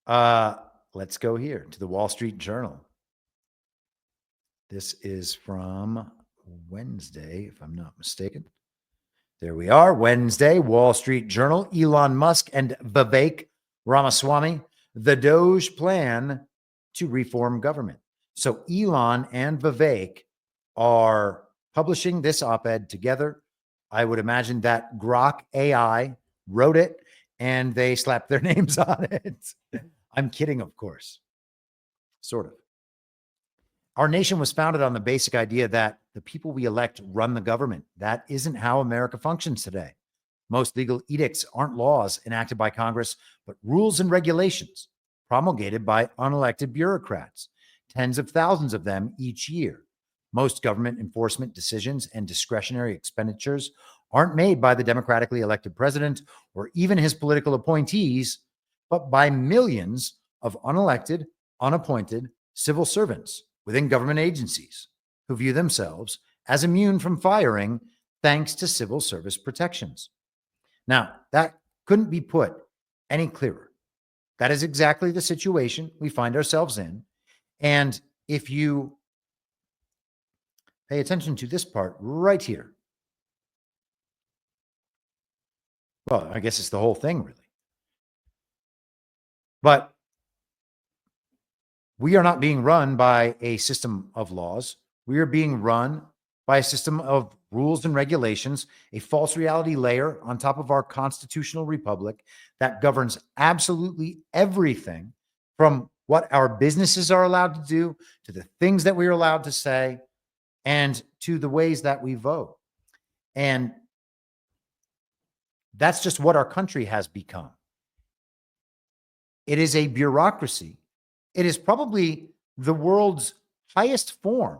Let's go here to the Wall Street Journal. This is from Wednesday, if I'm not mistaken. There we are, Wednesday, Wall Street Journal, Elon Musk and Vivek Ramaswamy, the DOGE plan to reform government. So Elon and Vivek are publishing this op-ed together. I would imagine that Grok AI wrote it and they slapped their names on it. I'm kidding, of course. Sort of. Our nation was founded on the basic idea that the people we elect run the government. That isn't how America functions today. Most legal edicts aren't laws enacted by Congress, but rules and regulations promulgated by unelected bureaucrats, tens of thousands of them each year. Most government enforcement decisions and discretionary expenditures aren't made by the democratically elected president or even his political appointees, but by millions of unelected, unappointed civil servants within government agencies who view themselves as immune from firing thanks to civil service protections. Now, that couldn't be put any clearer. That is exactly the situation we find ourselves in. And if you pay attention to this part right here, well, I guess it's the whole thing, really. But we are not being run by a system of laws. We are being run by a system of rules and regulations, a false reality layer on top of our constitutional republic that governs absolutely everything from what our businesses are allowed to do, to the things that we are allowed to say, and to the ways that we vote. And that's just what our country has become. It is a bureaucracy. It is probably the world's highest form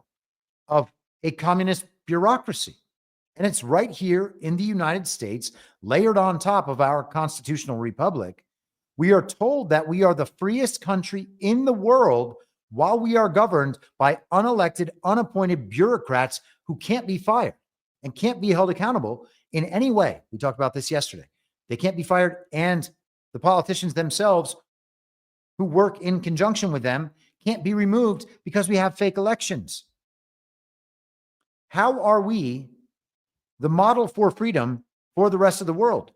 of a communist bureaucracy. And it's right here in the United States, layered on top of our constitutional republic. We are told that we are the freest country in the world while we are governed by unelected, unappointed bureaucrats who can't be fired and can't be held accountable in any way. We talked about this yesterday. They can't be fired, and the politicians themselves who work in conjunction with them can't be removed because we have fake elections. How are we the model for freedom for the rest of the world?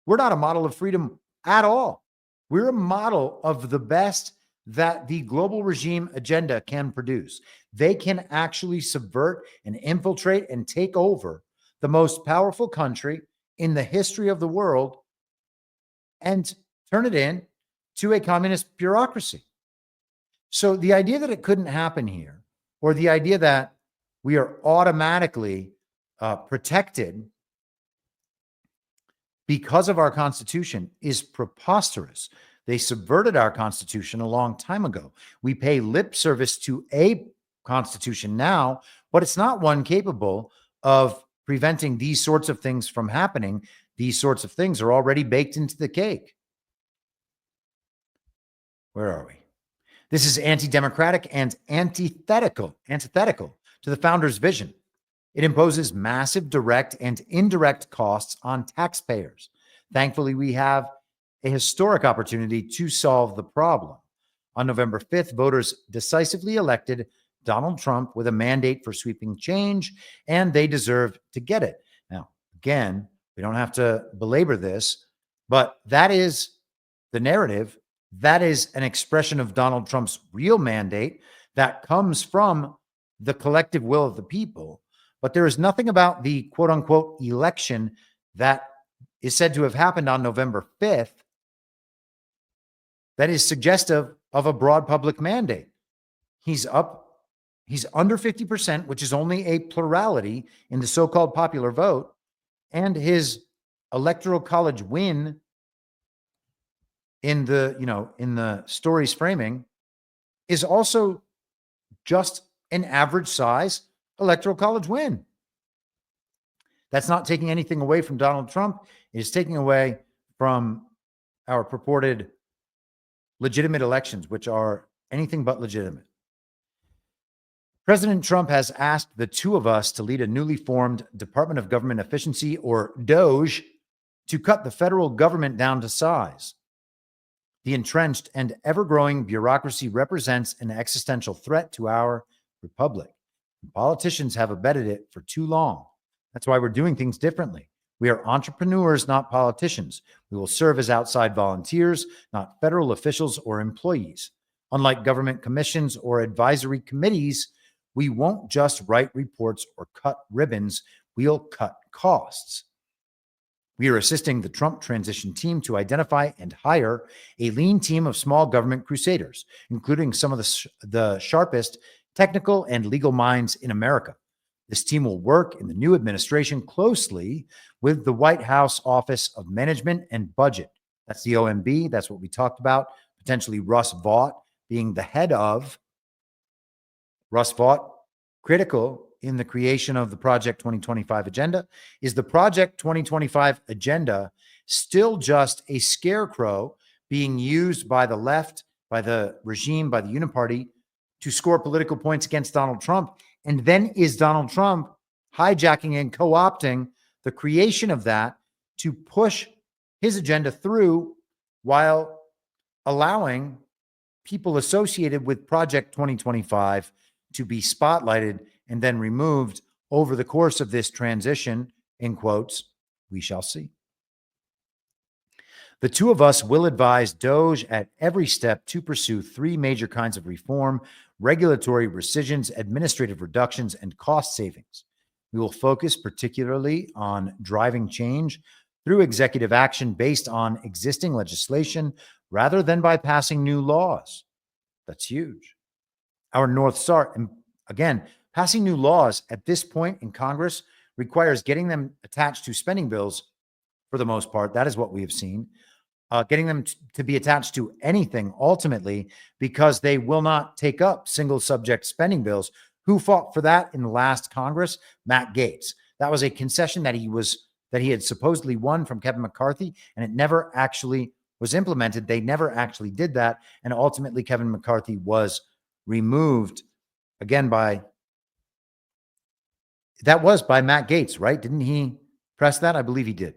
We're not a model of freedom at all. We're a model of the best that the global regime agenda can produce. They can actually subvert and infiltrate and take over the most powerful country in the history of the world and turn it into a communist bureaucracy. So the idea that it couldn't happen here, or the idea that we are automatically protected because of our Constitution, is preposterous. They subverted our Constitution a long time ago. We pay lip service to a Constitution now, but it's not one capable of preventing these sorts of things from happening. These sorts of things are already baked into the cake. Where are we? This is anti-democratic and antithetical to the founder's vision. It imposes massive direct and indirect costs on taxpayers. Thankfully, we have a historic opportunity to solve the problem. On November 5th, voters decisively elected Donald Trump with a mandate for sweeping change, and they deserve to get it. Now, again, we don't have to belabor this, but that is the narrative. That is an expression of Donald Trump's real mandate that comes from the collective will of the people. But there is nothing about the quote unquote election that is said to have happened on November 5th that is suggestive of a broad public mandate. He's under 50%, which is only a plurality in the so-called popular vote. And his electoral college win in the story's framing is also just an average size electoral college win. That's not taking anything away from Donald Trump. It is taking away from our purported legitimate elections, which are anything but legitimate. President Trump has asked the two of us to lead a newly formed Department of Government Efficiency, or DOGE, to cut the federal government down to size. The entrenched and ever-growing bureaucracy represents an existential threat to our republic. Politicians have abetted it for too long. That's why we're doing things differently. We are entrepreneurs, not politicians. We will serve as outside volunteers, not federal officials or employees. Unlike government commissions or advisory committees, we won't just write reports or cut ribbons. We'll cut costs. We are assisting the Trump transition team to identify and hire a lean team of small government crusaders, including some of the sharpest technical and legal minds in America. This team will work in the new administration closely with the White House Office of Management and Budget. That's the OMB. That's what we talked about. Potentially Russ Vought being the head of. Russ Vought, critical in the creation of the Project 2025 agenda. Is the Project 2025 agenda still just a scarecrow being used by the left, by the regime, by the uniparty to score political points against Donald Trump? And then is Donald Trump hijacking and co-opting the creation of that to push his agenda through while allowing people associated with Project 2025 to be spotlighted and then removed over the course of this transition, in quotes? We shall see. The two of us will advise DOGE at every step to pursue three major kinds of reform: regulatory rescissions, administrative reductions, and cost savings. We will focus particularly on driving change through executive action based on existing legislation rather than by passing new laws. That's huge. Our North Star, and again, passing new laws at this point in Congress requires getting them attached to spending bills for the most part. That is what we have seen. Getting them to be attached to anything ultimately, because they will not take up single subject spending bills. Who fought for that in the last Congress? Matt Gaetz. That was a concession that he had supposedly won from Kevin McCarthy, and it never actually was implemented. They never actually did that. And ultimately, Kevin McCarthy was removed again by Matt Gaetz, right? Didn't he press that? I believe he did.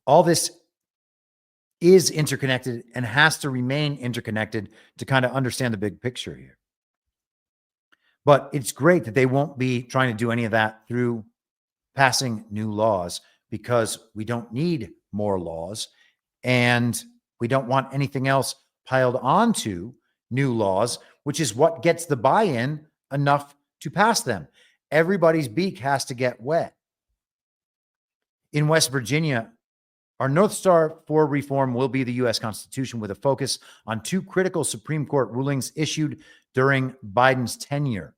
All this is interconnected and has to remain interconnected to kind of understand the big picture here. But it's great that they won't be trying to do any of that through passing new laws, because we don't need more laws and we don't want anything else piled onto new laws, which is what gets the buy-in enough to pass them. Everybody's beak has to get wet. In West Virginia, our North Star for reform will be the U.S. Constitution, with a focus on two critical Supreme Court rulings issued during Biden's tenure.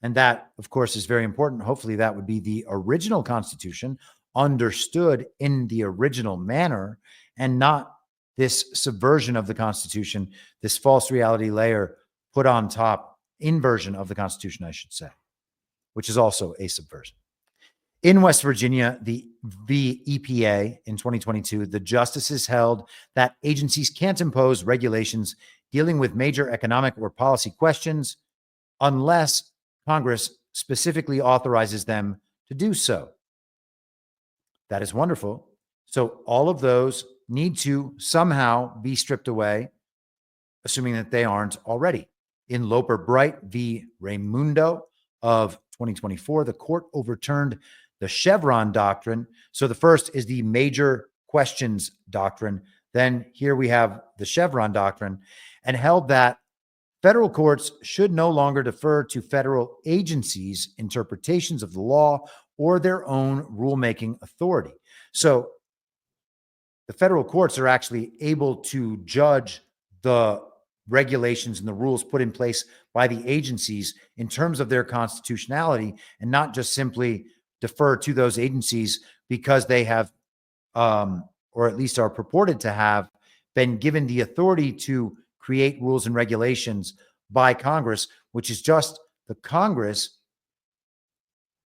And that, of course, is very important. Hopefully that would be the original Constitution, understood in the original manner, and not this subversion of the Constitution, this false reality layer put on top, inversion of the Constitution, I should say, which is also a subversion. In West Virginia, the EPA in 2022, the justices held that agencies can't impose regulations dealing with major economic or policy questions unless Congress specifically authorizes them to do so. That is wonderful. So all of those need to somehow be stripped away, assuming that they aren't already. In Loper Bright v. Raimundo of 2024, the court overturned the Chevron doctrine. So the first is the major questions doctrine. Then here we have the Chevron doctrine, and held that federal courts should no longer defer to federal agencies' interpretations of the law or their own rulemaking authority. So the federal courts are actually able to judge the regulations and the rules put in place by the agencies in terms of their constitutionality, and not just simply defer to those agencies because they have, or at least are purported to have, been given the authority to create rules and regulations by Congress, which is just the Congress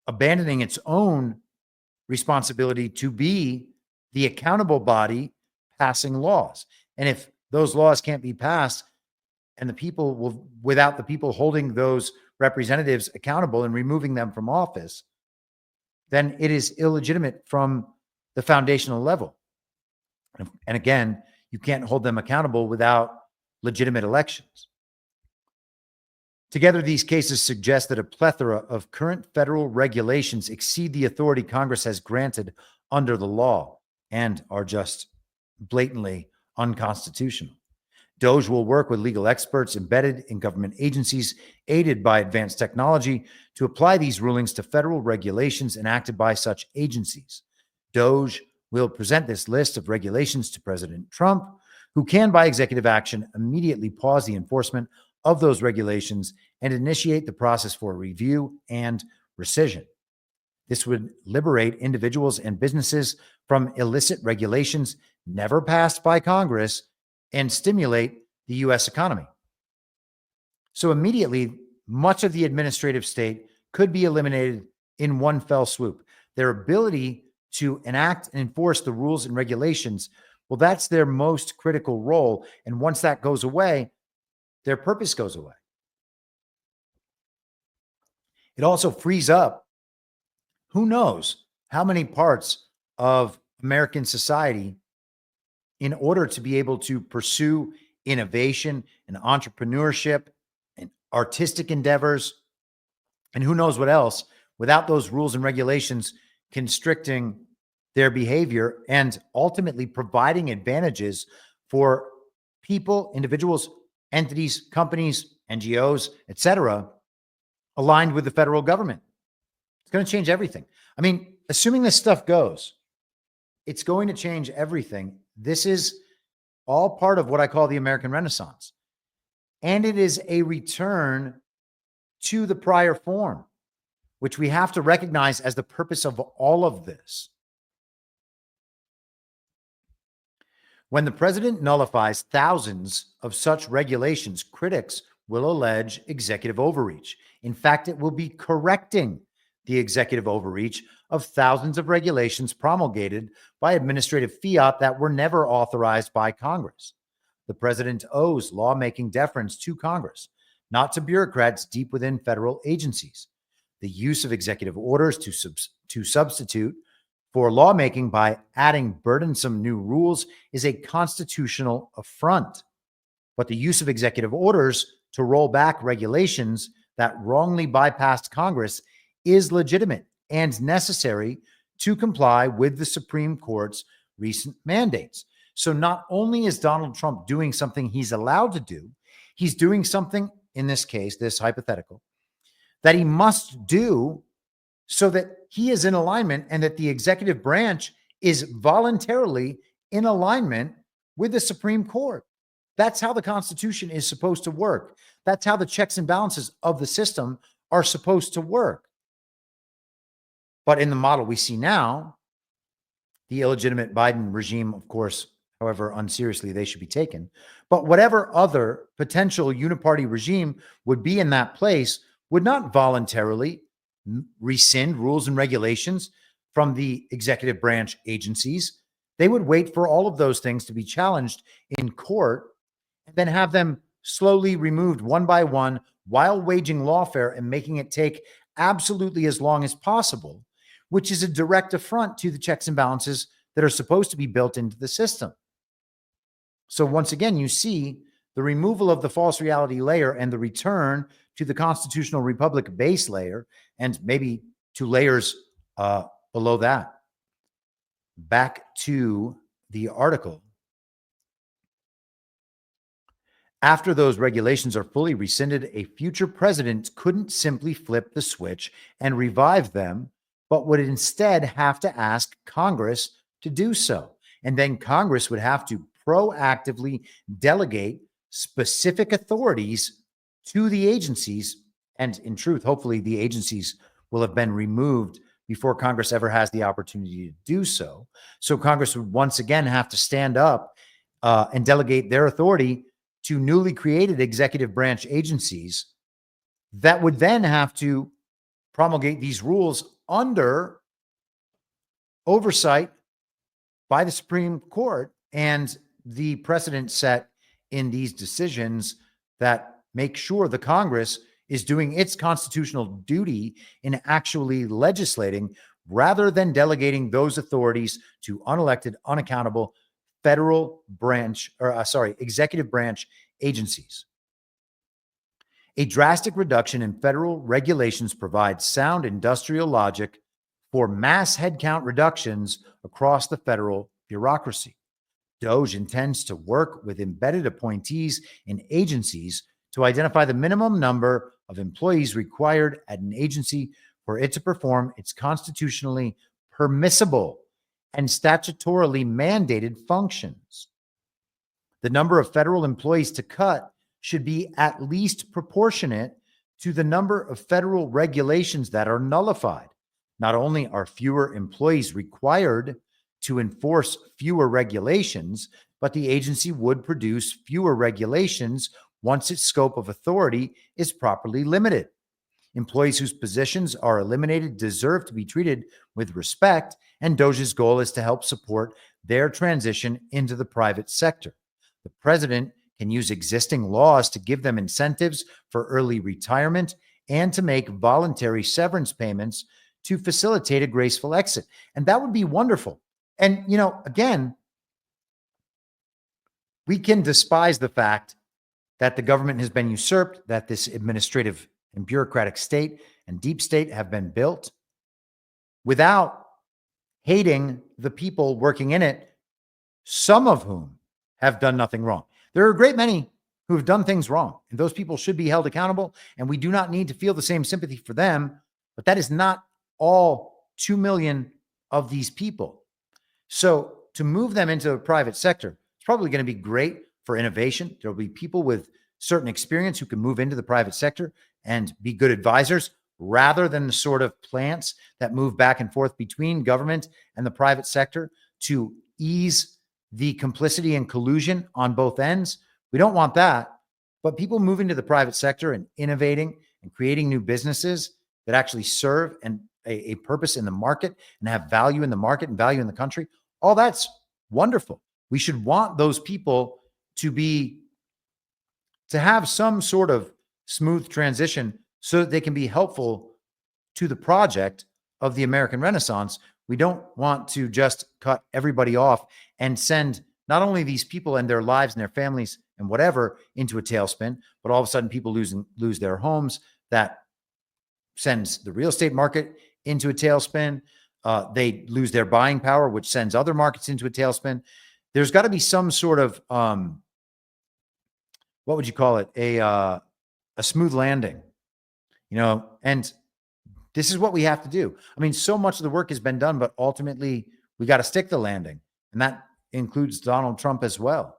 abandoning its own responsibility to be the accountable body passing laws. And if those laws can't be passed, and the people will, without the people holding those representatives accountable and removing them from office, then it is illegitimate from the foundational level. And again, You can't hold them accountable without legitimate elections. Together, these cases suggest that a plethora of current federal regulations exceed the authority Congress has granted under the law and are just blatantly unconstitutional. DOGE will work with legal experts embedded in government agencies aided by advanced technology to apply these rulings to federal regulations enacted by such agencies. DOGE will present this list of regulations to President Trump, who can, by executive action, immediately pause the enforcement of those regulations and initiate the process for review and rescission. This would liberate individuals and businesses from illicit regulations never passed by Congress and stimulate the U.S. economy. So immediately, much of the administrative state could be eliminated in one fell swoop. Their ability to enact and enforce the rules and regulations, well, that's their most critical role. And once that goes away, their purpose goes away. It also frees up, who knows how many parts of American society in order to be able to pursue innovation and entrepreneurship and artistic endeavors, and who knows what else, without those rules and regulations constricting their behavior and ultimately providing advantages for people, individuals, entities, companies, NGOs, etc., aligned with the federal government. It's going to change everything. I mean, assuming this stuff goes, it's going to change everything. This is all part of what I call the American Renaissance. And it is a return to the prior form, which we have to recognize as the purpose of all of this. When the president nullifies thousands of such regulations, critics will allege executive overreach. In fact, it will be correcting the executive overreach of thousands of regulations promulgated by administrative fiat that were never authorized by Congress. The president owes lawmaking deference to Congress, not to bureaucrats deep within federal agencies. The use of executive orders to substitute for lawmaking by adding burdensome new rules is a constitutional affront. But the use of executive orders to roll back regulations that wrongly bypassed Congress is legitimate and necessary to comply with the Supreme Court's recent mandates. So not only is Donald Trump doing something he's allowed to do, he's doing something, in this case, this hypothetical, that he must do so that he is in alignment and that the executive branch is voluntarily in alignment with the Supreme Court. That's how the Constitution is supposed to work. That's how the checks and balances of the system are supposed to work. But in the model we see now, the illegitimate Biden regime, of course, however unseriously they should be taken, but whatever other potential uniparty regime would be in that place would not voluntarily rescind rules and regulations from the executive branch agencies. They would wait for all of those things to be challenged in court and then have them slowly removed one by one while waging lawfare and making it take absolutely as long as possible, which is a direct affront to the checks and balances that are supposed to be built into the system. So once again, you see the removal of the false reality layer and the return to the constitutional republic base layer and maybe to layers below that. Back to the article. After those regulations are fully rescinded, a future president couldn't simply flip the switch and revive them, but would instead have to ask Congress to do so. And then Congress would have to proactively delegate specific authorities to the agencies. And in truth, hopefully the agencies will have been removed before Congress ever has the opportunity to do so. So Congress would once again have to stand up and delegate their authority to newly created executive branch agencies that would then have to promulgate these rules under oversight by the Supreme Court and the precedent set in these decisions that make sure the Congress is doing its constitutional duty in actually legislating rather than delegating those authorities to unelected, unaccountable executive branch agencies. A drastic reduction in federal regulations provides sound industrial logic for mass headcount reductions across the federal bureaucracy. DOGE intends to work with embedded appointees in agencies to identify the minimum number of employees required at an agency for it to perform its constitutionally permissible and statutorily mandated functions. The number of federal employees to cut should be at least proportionate to the number of federal regulations that are nullified. Not only are fewer employees required to enforce fewer regulations, but the agency would produce fewer regulations once its scope of authority is properly limited. Employees whose positions are eliminated deserve to be treated with respect, and DOGE's goal is to help support their transition into the private sector. The president can use existing laws to give them incentives for early retirement and to make voluntary severance payments to facilitate a graceful exit. And that would be wonderful. And, again, we can despise the fact that the government has been usurped, that this administrative and bureaucratic state and deep state have been built without hating the people working in it, some of whom have done nothing wrong. There are a great many who have done things wrong, and those people should be held accountable, and we do not need to feel the same sympathy for them, but that is not all 2 million of these people. So to move them into the private sector, it's probably going to be great for innovation. There will be people with certain experience who can move into the private sector and be good advisors rather than the sort of plants that move back and forth between government and the private sector to ease the complicity and collusion on both ends. We don't want that. But people moving to the private sector and innovating and creating new businesses that actually serve a purpose in the market and have value in the market and value in the country, all that's wonderful. We should want those people to have some sort of smooth transition so that they can be helpful to the project of the American Renaissance. We don't want to just cut everybody off and send not only these people and their lives and their families and whatever into a tailspin, but all of a sudden people lose their homes. That sends the real estate market into a tailspin. They lose their buying power, which sends other markets into a tailspin. There's got to be some sort of, what would you call it? A smooth landing, and this is what we have to do. I mean, so much of the work has been done, but ultimately we got to stick the landing. And that includes Donald Trump as well.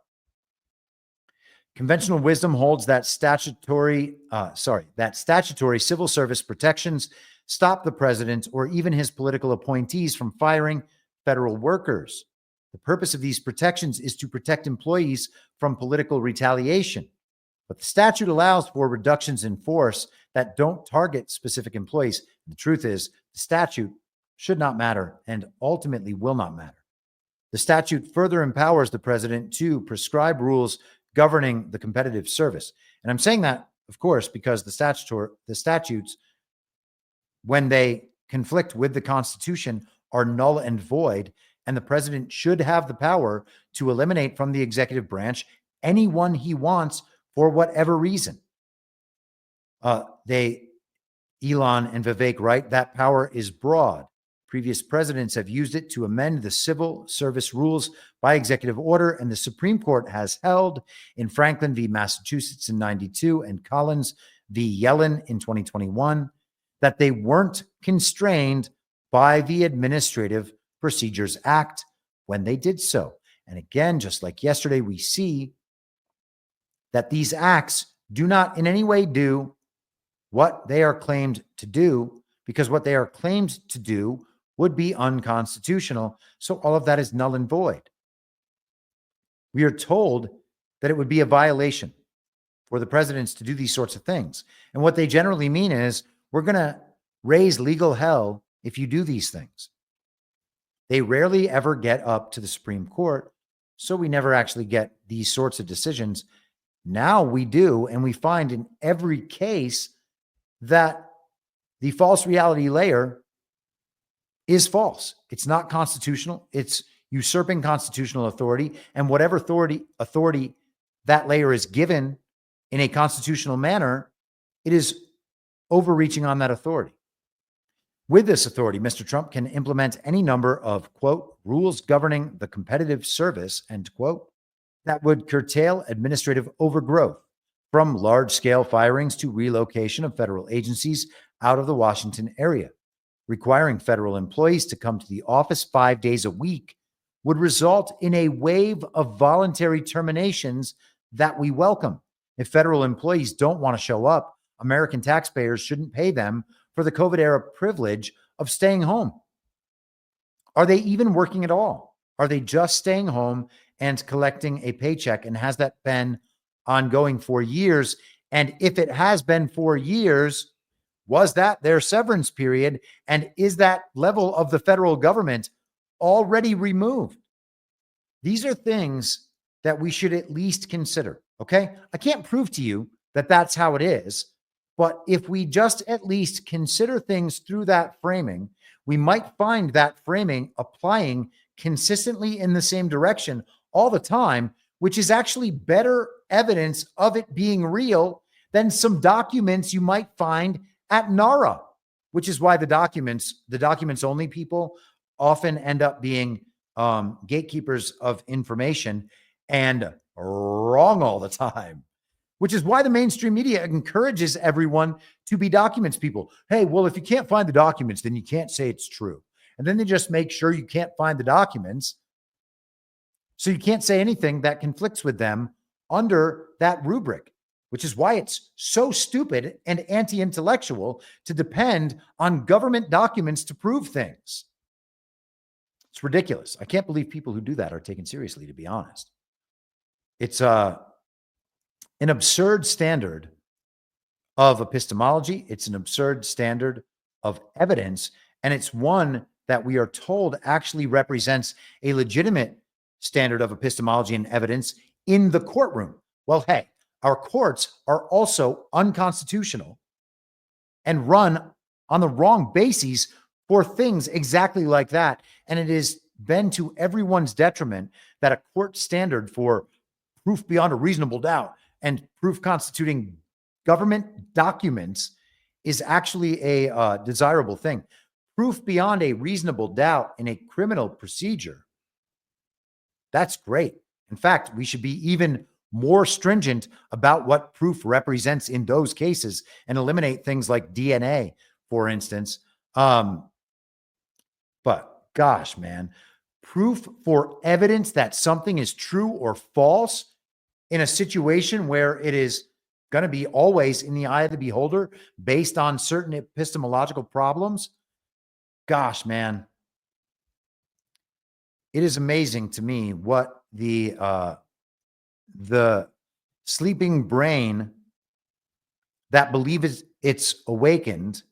Conventional wisdom holds that statutory civil service protections stop the president or even his political appointees from firing federal workers. The purpose of these protections is to protect employees from political retaliation. But the statute allows for reductions in force that don't target specific employees. The truth is, the statute should not matter and ultimately will not matter. The statute further empowers the president to prescribe rules governing the competitive service. And I'm saying that, of course, because the statutes, when they conflict with the Constitution, are null and void, and the president should have the power to eliminate from the executive branch anyone he wants for whatever reason. Elon and Vivek write, that power is broad. Previous presidents have used it to amend the civil service rules by executive order, and the Supreme Court has held in Franklin v. Massachusetts in 92 and Collins v. Yellen in 2021 that they weren't constrained by the Administrative Procedures Act when they did so. And again, just like yesterday, we see that these acts do not in any way do what they are claimed to do, because what they are claimed to do would be unconstitutional. So all of that is null and void. We are told that it would be a violation for the presidents to do these sorts of things. And what they generally mean is, we're going to raise legal hell if you do these things. They rarely ever get up to the Supreme Court, so we never actually get these sorts of decisions. Now we do, and we find in every case that the false reality layer is false. It's not constitutional. It's usurping constitutional authority, and whatever authority that layer is given in a constitutional manner, it is overreaching on that authority. With this authority, Mr. Trump can implement any number of, quote, rules governing the competitive service, end quote, that would curtail administrative overgrowth, from large-scale firings to relocation of federal agencies out of the Washington area. Requiring federal employees to come to the office 5 days a week would result in a wave of voluntary terminations that we welcome. If federal employees don't want to show up, American taxpayers shouldn't pay them for the COVID-era privilege of staying home. Are they even working at all? Are they just staying home and collecting a paycheck? And has that been ongoing for years? And if it has been for years, was that their severance period? And is that level of the federal government already removed? These are things that we should at least consider, okay? I can't prove to you that that's how it is, but if we just at least consider things through that framing, we might find that framing applying consistently in the same direction all the time, which is actually better evidence of it being real than some documents you might find at NARA, which is why the documents only people often end up being gatekeepers of information and wrong all the time, which is why the mainstream media encourages everyone to be documents people. Hey, well, if you can't find the documents, then you can't say it's true. And then they just make sure you can't find the documents, so you can't say anything that conflicts with them under that rubric, which is why it's so stupid and anti-intellectual to depend on government documents to prove things. It's ridiculous. I can't believe people who do that are taken seriously, to be honest. It's an absurd standard of epistemology. It's an absurd standard of evidence. And it's one that we are told actually represents a legitimate standard of epistemology and evidence in the courtroom. Well, hey, our courts are also unconstitutional and run on the wrong bases for things exactly like that. And it has been to everyone's detriment that a court standard for proof beyond a reasonable doubt and proof constituting government documents is actually a desirable thing. Proof beyond a reasonable doubt in a criminal procedure, that's great. In fact, we should be even more stringent about what proof represents in those cases and eliminate things like DNA, for instance. But gosh, man, proof for evidence that something is true or false in a situation where it is going to be always in the eye of the beholder based on certain epistemological problems. Gosh, man, it is amazing to me what the sleeping brain that believes it's awakened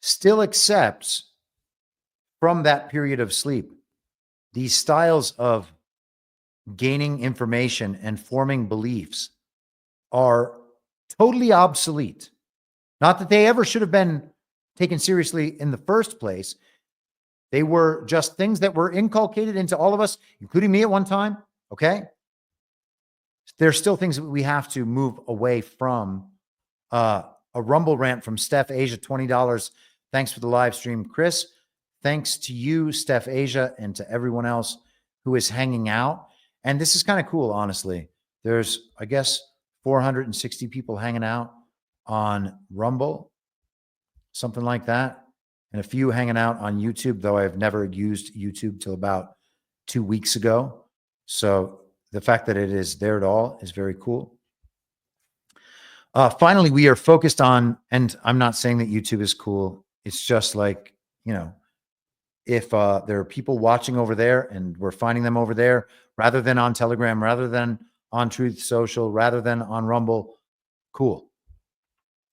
still accepts from that period of sleep. These styles of gaining information and forming beliefs are totally obsolete. Not that they ever should have been taken seriously in the first place. They were just things that were inculcated into all of us, including me at one time. Okay. There's still things that we have to move away from. A Rumble rant from Steph Asia, $20. Thanks for the live stream, Chris. Thanks to you, Steph Asia, and to everyone else who is hanging out. And this is kind of cool, honestly. There's, I guess, 460 people hanging out on Rumble, something like that. And a few hanging out on YouTube, though I've never used YouTube till about 2 weeks ago. So the fact that it is there at all is very cool. Finally, we are focused on, and I'm not saying that YouTube is cool. It's just like, you know, if there are people watching over there and we're finding them over there rather than on Telegram, rather than on Truth Social, rather than on Rumble, cool.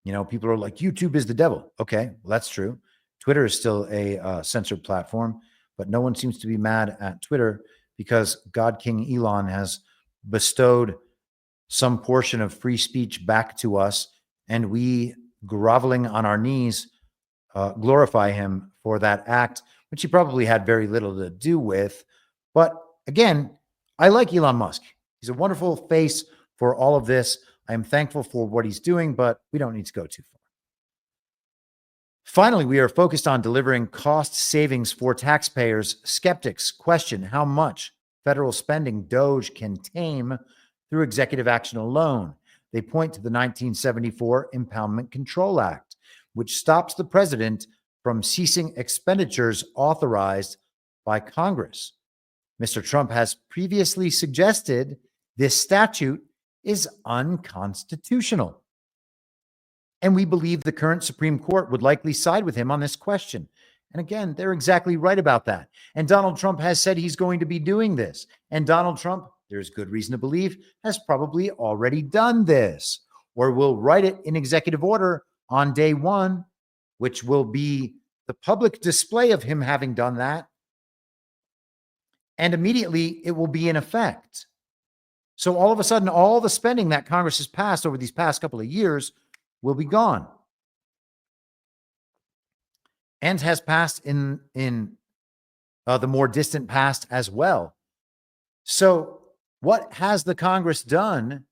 You know, people are like, YouTube is the devil. Okay, well, that's true. Twitter is still a censored platform, but no one seems to be mad at Twitter because God King Elon has bestowed some portion of free speech back to us, and we, groveling on our knees, glorify him for that act, which he probably had very little to do with, But again, I like Elon Musk. He's a wonderful face for all of this. I am thankful for what he's doing, but we don't need to go too far. Finally, we are focused on delivering cost savings for taxpayers. Skeptics question how much federal spending DOGE can tame through executive action alone. They point to the 1974 Impoundment Control Act, which stops the president from ceasing expenditures authorized by Congress. Mr. Trump has previously suggested this statute is unconstitutional. And we believe the current Supreme Court would likely side with him on this question. And again, they're exactly right about that. And Donald Trump has said he's going to be doing this. And Donald Trump, there's good reason to believe, has probably already done this, or will write it in executive order on day one, which will be the public display of him having done that. And immediately it will be in effect. So all of a sudden, all the spending that Congress has passed over these past couple of years will be gone, and has passed in the more distant past as well. So what has the Congress done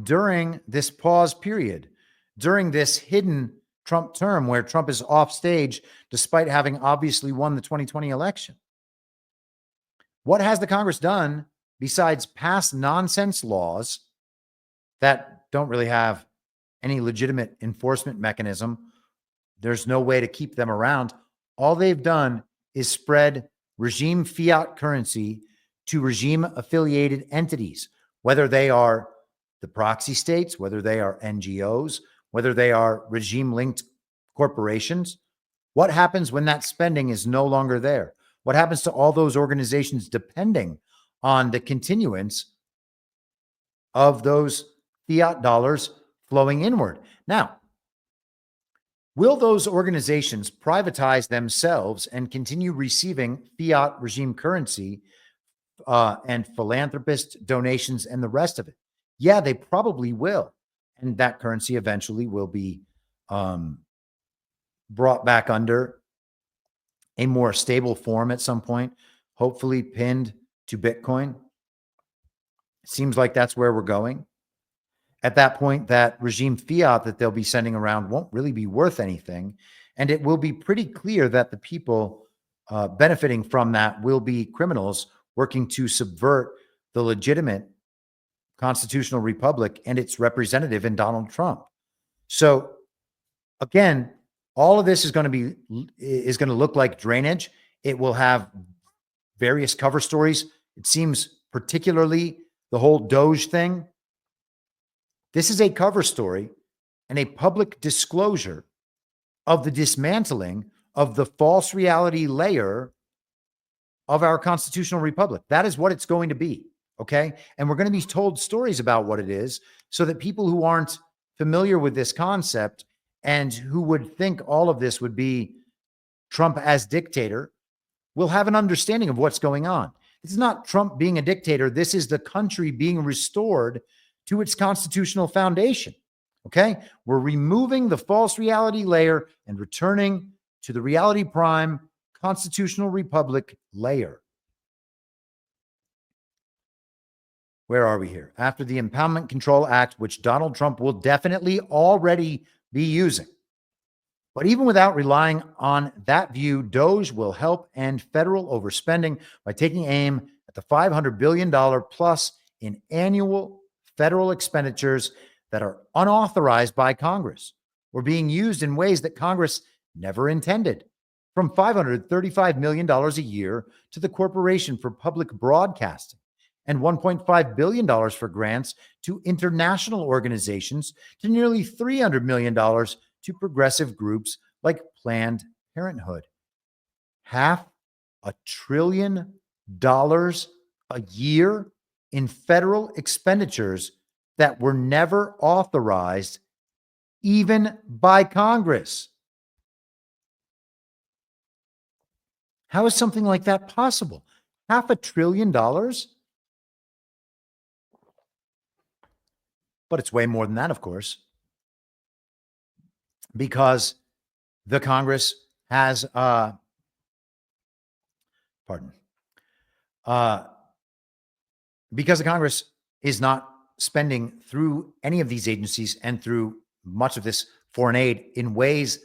during this pause period, during this hidden Trump term where Trump is off stage despite having obviously won the 2020 election? What has the Congress done besides pass nonsense laws that don't really have any legitimate enforcement mechanism? There's no way to keep them around. All they've done is spread regime fiat currency to regime affiliated entities, whether they are the proxy states, whether they are NGOs, whether they are regime linked corporations. What happens when that spending is no longer there? What happens to all those organizations depending on the continuance of those fiat dollars flowing inward? Now, will those organizations privatize themselves and continue receiving fiat regime currency and philanthropist donations and the rest of it? Yeah, they probably will. And that currency eventually will be brought back under a more stable form at some point, hopefully pinned to Bitcoin. It seems like that's where we're going. At that point, that regime fiat that they'll be sending around won't really be worth anything. And it will be pretty clear that the people benefiting from that will be criminals working to subvert the legitimate constitutional republic and its representative in Donald Trump. So again, all of this is going to look like drainage. It will have various cover stories. It seems particularly the whole DOGE thing. This is a cover story and a public disclosure of the dismantling of the false reality layer of our constitutional republic. That is what it's going to be. Okay. And we're going to be told stories about what it is so that people who aren't familiar with this concept and who would think all of this would be Trump as dictator will have an understanding of what's going on. It's not Trump being a dictator. This is the country being restored to its constitutional foundation. Okay. We're removing the false reality layer and returning to the reality prime constitutional republic layer. Where are we here? After the Impoundment Control Act, which Donald Trump will definitely already be using. But even without relying on that view, DOGE will help end federal overspending by taking aim at the $500 billion plus in annual federal expenditures that are unauthorized by Congress or being used in ways that Congress never intended, from $535 million a year to the Corporation for Public Broadcasting and $1.5 billion for grants to international organizations to nearly $300 million to progressive groups like Planned Parenthood. $500 billion a year in federal expenditures that were never authorized even by Congress. How is something like that possible? $500 billion? But it's way more than that, of course, because the Congress has, because the Congress is not spending through any of these agencies and through much of this foreign aid in ways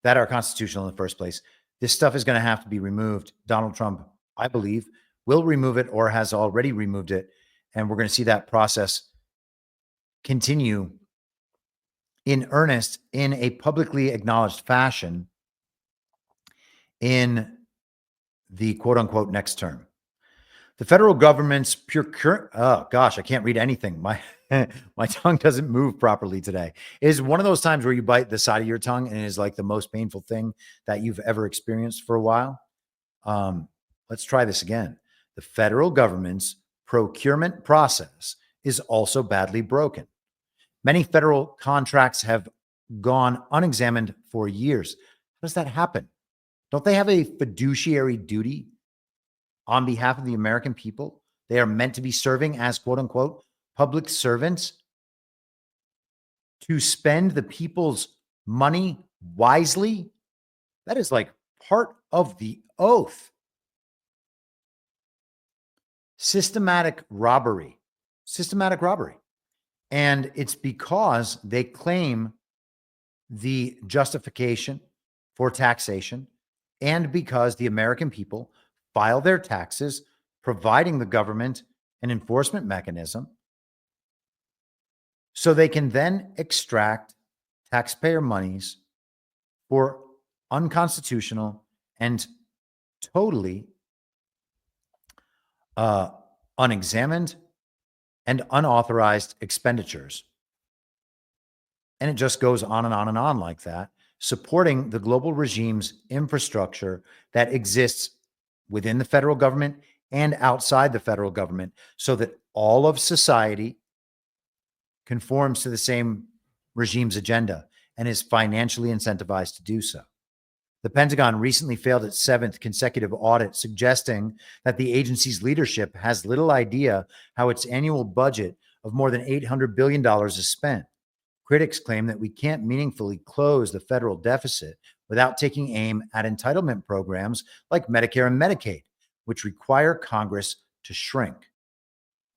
that are constitutional in the first place. This stuff is going to have to be removed. Donald Trump, I believe, will remove it or has already removed it. And we're going to see that process continue in earnest in a publicly acknowledged fashion in the quote unquote next term. The federal government's oh gosh, I can't read anything. My tongue doesn't move properly today. It is one of those times where you bite the side of your tongue and it is like the most painful thing that you've ever experienced for a while. Let's try this again. The federal government's procurement process is also badly broken. Many federal contracts have gone unexamined for years. How does that happen? Don't they have a fiduciary duty on behalf of the American people? They are meant to be serving as quote unquote public servants to spend the people's money wisely. That is like part of the oath. Systematic robbery. And it's because they claim the justification for taxation and because the American people file their taxes, providing the government an enforcement mechanism so they can then extract taxpayer monies for unconstitutional and totally unexamined and unauthorized expenditures. And it just goes on and on and on like that, supporting the global regime's infrastructure that exists within the federal government and outside the federal government so that all of society conforms to the same regime's agenda and is financially incentivized to do so. The Pentagon recently failed its 7th consecutive audit, suggesting that the agency's leadership has little idea how its annual budget of more than $800 billion is spent. Critics claim that we can't meaningfully close the federal deficit without taking aim at entitlement programs like Medicare and Medicaid, which require Congress to shrink.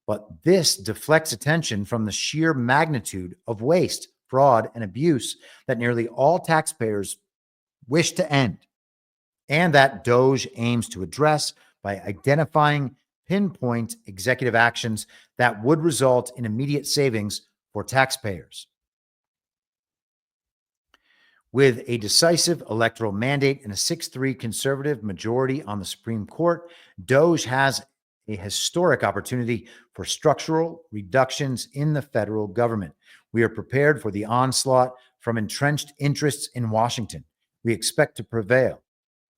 But this deflects attention from the sheer magnitude of waste, fraud, and abuse that nearly all taxpayers wish to end, and that DOGE aims to address by identifying pinpoint executive actions that would result in immediate savings for taxpayers. With a decisive electoral mandate and a 6-3 conservative majority on the Supreme Court, DOGE has a historic opportunity for structural reductions in the federal government. We are prepared for the onslaught from entrenched interests in Washington. We expect to prevail.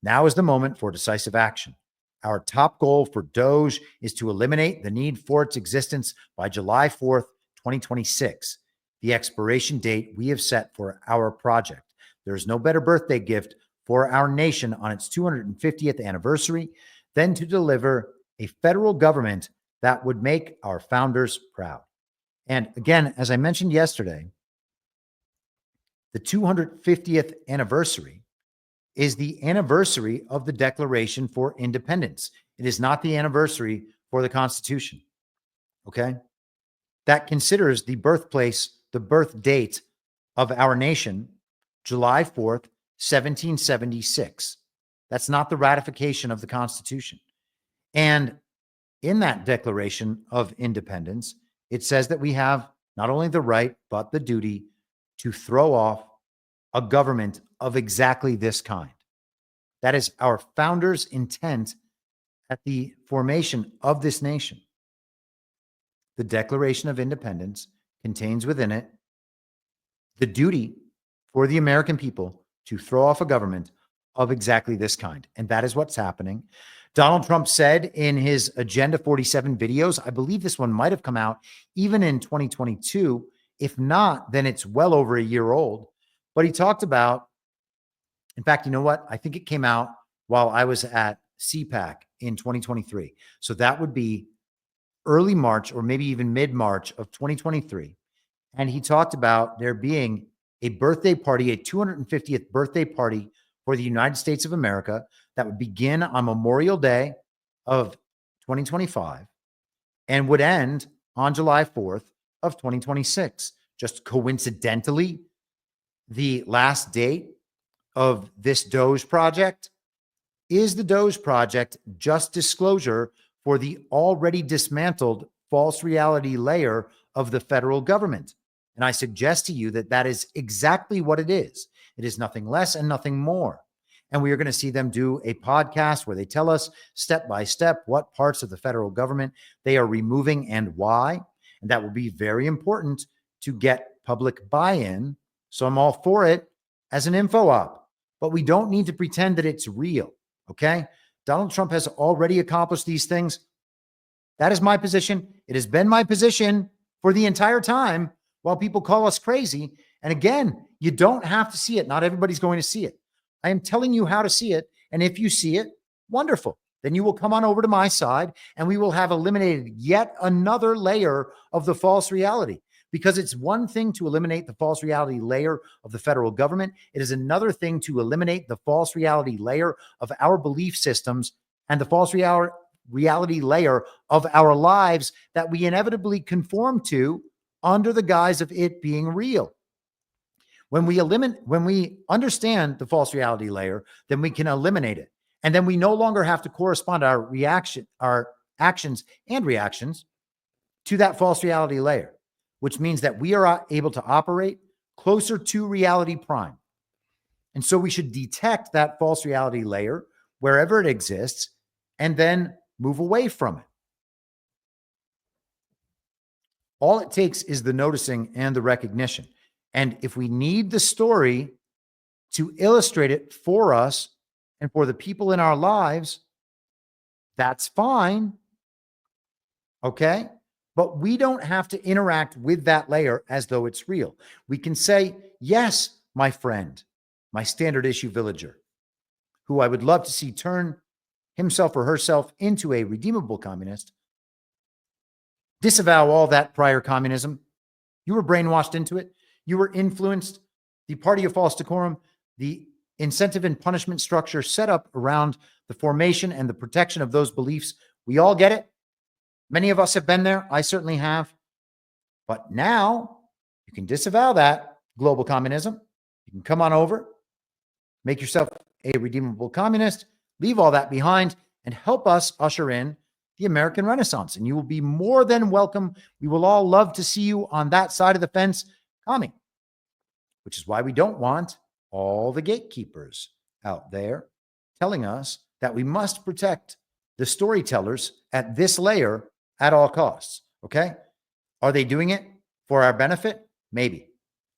Now is the moment for decisive action. Our top goal for DOGE is to eliminate the need for its existence by July 4th, 2026, the expiration date we have set for our project. There is no better birthday gift for our nation on its 250th anniversary than to deliver a federal government that would make our founders proud. And again, as I mentioned yesterday, the 250th anniversary is the anniversary of the Declaration for Independence. It is not the anniversary for the Constitution. Okay? That considers the birthplace, the birth date of our nation, July 4th, 1776. That's not the ratification of the Constitution. And in that Declaration of Independence, it says that we have not only the right, but the duty to throw off a government of exactly this kind. That is our founders' intent at the formation of this nation. The Declaration of Independence contains within it the duty for the American people to throw off a government of exactly this kind. And that is what's happening. Donald Trump said in his Agenda 47 videos, I believe this one might have come out even in 2022. If not, then it's well over a year old. But he talked about, in fact, you know what? I think it came out while I was at CPAC in 2023. So that would be early March or maybe even mid-March of 2023. And he talked about there being a birthday party, a 250th birthday party for the United States of America that would begin on Memorial Day of 2025 and would end on July 4th of 2026. Just coincidentally, the last date of this DOGE project is the DOGE project just disclosure for the already dismantled false reality layer of the federal government. And I suggest to you that that is exactly what it is. It is nothing less and nothing more. And we are going to see them do a podcast where they tell us step by step what parts of the federal government they are removing and why. And that will be very important to get public buy-in. So I'm all for it as an info op, but we don't need to pretend that it's real. Okay. Donald Trump has already accomplished these things. That is my position. It has been my position for the entire time while people call us crazy. And again, you don't have to see it. Not everybody's going to see it. I am telling you how to see it. And if you see it, wonderful. Then you will come on over to my side and we will have eliminated yet another layer of the false reality. Because it's one thing to eliminate the false reality layer of the federal government. It is another thing to eliminate the false reality layer of our belief systems and the false reality layer of our lives that we inevitably conform to under the guise of it being real. When we understand the false reality layer, then we can eliminate it. And then we no longer have to correspond our actions and reactions to that false reality layer, which means that we are able to operate closer to reality prime. And so we should detect that false reality layer wherever it exists and then move away from it. All it takes is the noticing and the recognition. And if we need the story to illustrate it for us and for the people in our lives, that's fine. Okay? But we don't have to interact with that layer as though it's real. We can say, yes, my friend, my standard issue villager, who I would love to see turn himself or herself into a redeemable communist, disavow all that prior communism. You were brainwashed into it. You were influenced. The party of false decorum, the incentive and punishment structure set up around the formation and the protection of those beliefs. We all get it. Many of us have been there. I certainly have. But now you can disavow that global communism. You can come on over, make yourself a redeemable communist, leave all that behind, and help us usher in the American Renaissance. And you will be more than welcome. We will all love to see you on that side of the fence coming, which is why we don't want all the gatekeepers out there telling us that we must protect the storytellers at this layer at all costs. Okay. Are they doing it for our benefit? Maybe.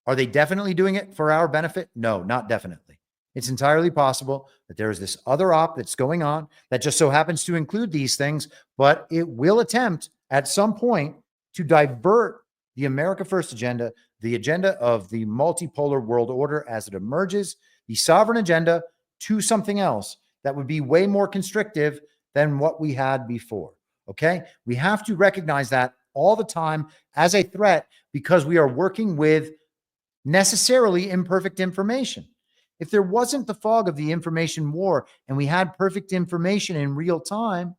Are they definitely doing it for our benefit? No, not definitely. It's entirely possible that there is this other op that's going on that just so happens to include these things, but it will attempt at some point to divert the America First agenda, the agenda of the multipolar world order as it emerges, the sovereign agenda, to something else that would be way more constrictive than what we had before. Okay. We have to recognize that all the time as a threat because we are working with necessarily imperfect information. If there wasn't the fog of the information war and we had perfect information in real time,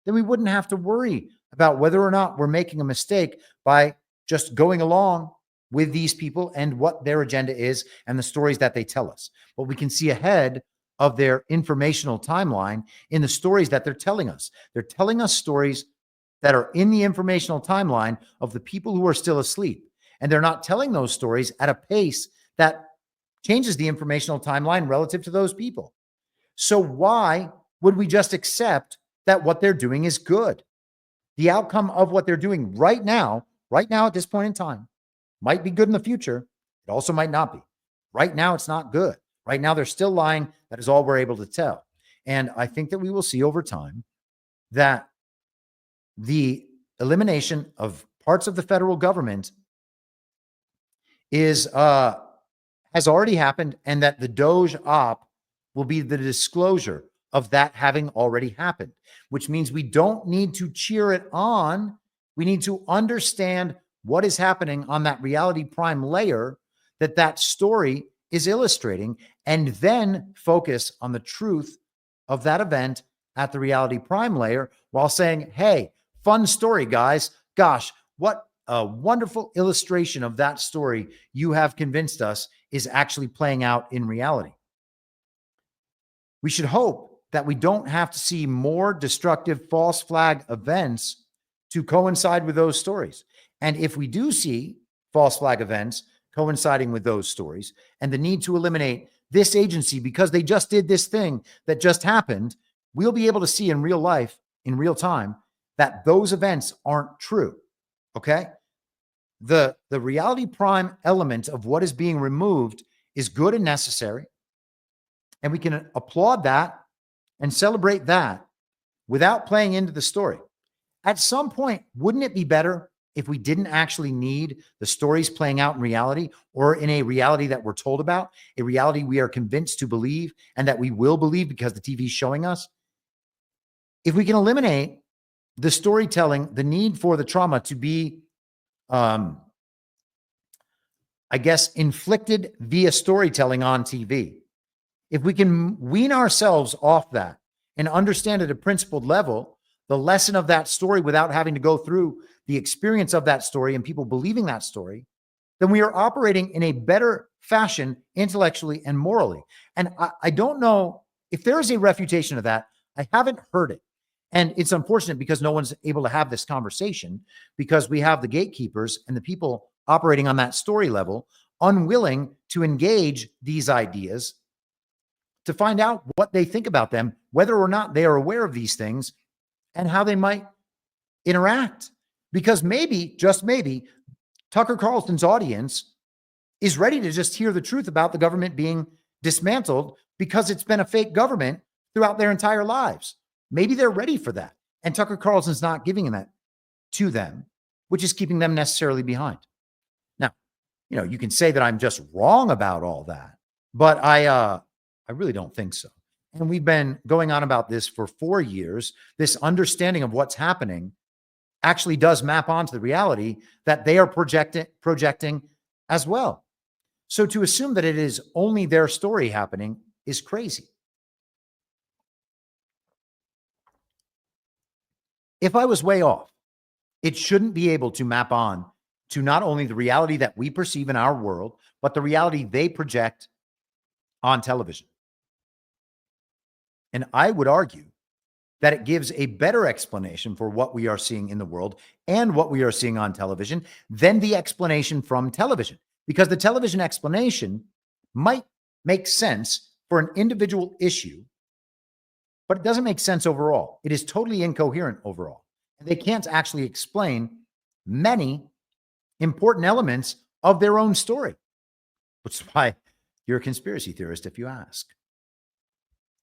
then we wouldn't have to worry about whether or not we're making a mistake by just going along with these people and what their agenda is and the stories that they tell us. But we can see ahead of their informational timeline in the stories that they're telling us. They're telling us stories that are in the informational timeline of the people who are still asleep. And they're not telling those stories at a pace that changes the informational timeline relative to those people. So why would we just accept that what they're doing is good? The outcome of what they're doing right now at this point in time, might be good in the future. It also might not be. Right now, it's not good. Right now, they're still lying. That is all we're able to tell. And I think that we will see over time that the elimination of parts of the federal government has already happened, and that the DOGE op will be the disclosure of that having already happened, which means we don't need to cheer it on. We need to understand what is happening on that reality prime layer that story is illustrating, and then focus on the truth of that event at the reality prime layer while saying, hey, fun story, guys. Gosh, what a wonderful illustration of that story you have convinced us is actually playing out in reality. We should hope that we don't have to see more destructive false flag events to coincide with those stories. And if we do see false flag events coinciding with those stories and the need to eliminate this agency because they just did this thing that just happened, we'll be able to see in real life, in real time, that those events aren't true. Okay? The reality prime element of what is being removed is good and necessary. And we can applaud that and celebrate that without playing into the story. At some point, wouldn't it be better if we didn't actually need the stories playing out in reality, or in a reality that we're told about, a reality we are convinced to believe and that we will believe because the TV is showing us? If we can eliminate the storytelling, the need for the trauma to be, I guess, inflicted via storytelling on TV, if we can wean ourselves off that and understand at a principled level the lesson of that story without having to go through the experience of that story and people believing that story, then we are operating in a better fashion intellectually and morally. And I don't know if there is a refutation of that. I haven't heard it. And it's unfortunate because no one's able to have this conversation, because we have the gatekeepers and the people operating on that story level unwilling to engage these ideas to find out what they think about them, whether or not they are aware of these things and how they might interact. Because maybe, just maybe, Tucker Carlson's audience is ready to just hear the truth about the government being dismantled because it's been a fake government throughout their entire lives. Maybe they're ready for that. And Tucker Carlson's not giving that to them, which is keeping them necessarily behind. Now, you can say that I'm just wrong about all that, but I really don't think so. And we've been going on about this for 4 years. This understanding of what's happening actually does map onto the reality that they are projecting as well. So to assume that it is only their story happening is crazy. If I was way off, it shouldn't be able to map on to not only the reality that we perceive in our world, but the reality they project on television. And I would argue that it gives a better explanation for what we are seeing in the world and what we are seeing on television than the explanation from television. Because the television explanation might make sense for an individual issue, but it doesn't make sense overall. It is totally incoherent overall. And they can't actually explain many important elements of their own story, which is why you're a conspiracy theorist if you ask.